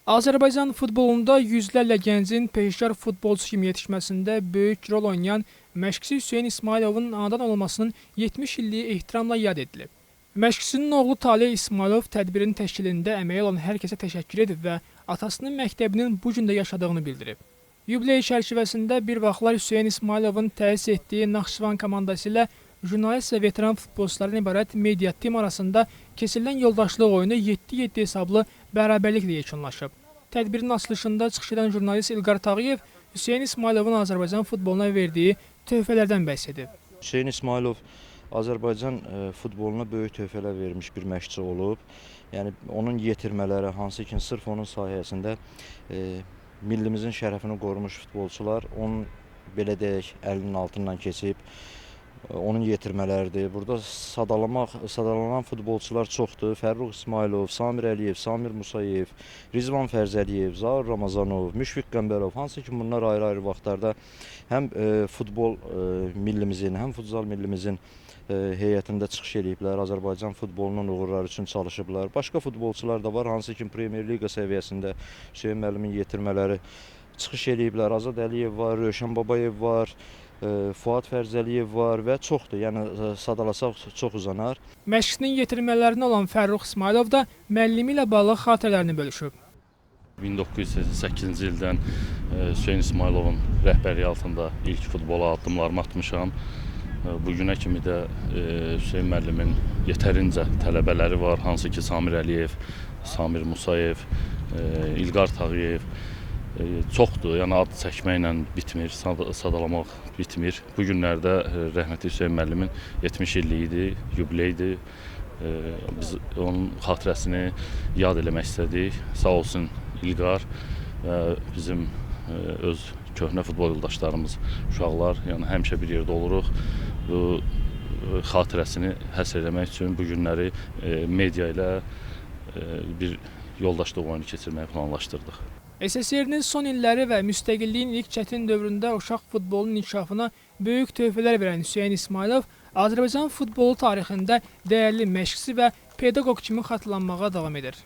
Azərbaycan futbolunda yüzlərlə gəncin peşəkar futbolçu kimi yetişməsində böyük rol oynayan məşqçi Hüseyn İsmayılovun anadan olmasının 70 illiyi ehtiramla yad edilib. Məşqçinin oğlu Talih İsmayılov tədbirin təşkilində əməyi olan hər kəsə təşəkkür edib və atasının məktəbinin bu gün də yaşadığını bildirib. Yubiley çərçivəsində bir vaxtlar Hüseyn İsmayılovun təsis etdiyi Naxçıvan komandası ilə jurnalist və veteran futbolçulardan ibarət media tim arasında keçirilən yoldaşlıq oyunu 7-7 hesablı bərabərliklə yekunlaşıb. Tədbirin açılışında çıxış edən jurnalist İlqar Tağıyev Hüseyn İsmayılovun Azərbaycan futboluna verdiyi töhfələrdən bəhs edib. Hüseyn İsmayılov Azərbaycan futboluna böyük töhfələr vermiş bir məşqçi olub. Yəni onun yetirmələri, hansı ki sırf onun sayəsində millimizin şərəfini qorumuş futbolçular onun belə deyək əlinin altından keçib. Onun yetirmələridir. Burada sadalanan futbolçular çoxdur. Fərrux İsmayılov, Samir Əliyev, Samir Musayev, Rizvan Fərzəliyev, Zaur Ramazanov, Müşfiq Qəmbərov, hansı ki bunlar ayrı-ayrı vaxtlarda həm futbol millimizin, həm futsal millimizin heyətində çıxış ediblər. Azərbaycan futbolunun uğurları üçün çalışıblar. Başqa futbolçular da var, hansı ki Premyer Liqa səviyyəsində Hüseyn müəllimin yetirmələri çıxış ediblər. Azad Əliyev var, Rövşən Babayev var, Fuad Fərzəliyev var və çoxdur. Yəni sadalasaq çox uzanar. Məşqçinin yetirmələrinə olan Fərrux İsmayılov da müəllimi ilə bağlı xatirələrini bölüşüb. 1988-ci ildən Hüseyn İsmayılovun rəhbərliyi altında ilk futbola addımlarımı atmışam. Bugünə kimi də Hüseyn müəllimin yetərincə tələbələri var, hansı ki Samir Əliyev, Samir Musayev, İlqar Tağıyev. Çoxdur, yəni ad çəkməklə bitmir, sadalamaq bitmir. Bu günlərdə rəhmətli Hüseyn müəllimin 70 illiyidir, yubileydir. Biz onun xatirəsini yad eləmək istədik. Sağ olsun İlqar və bizim öz köhnə futbol yoldaşlarımız, uşaqlar, yəni həmişə bir yerdə oluruq. Bu xatirəsini həsr eləmək üçün bu günləri media ilə bir yoldaşlıq oyunu keçirməyi planlaşdırdıq. SSR-nin son illəri və müstəqilliyin ilk çətin dövründə uşaq futbolunun inkişafına böyük töhfələr verən Hüseyn İsmayılov Azərbaycan futbolu tarixində dəyərli məşqçi və pedaqoq kimi xatırlanmağa davam edir.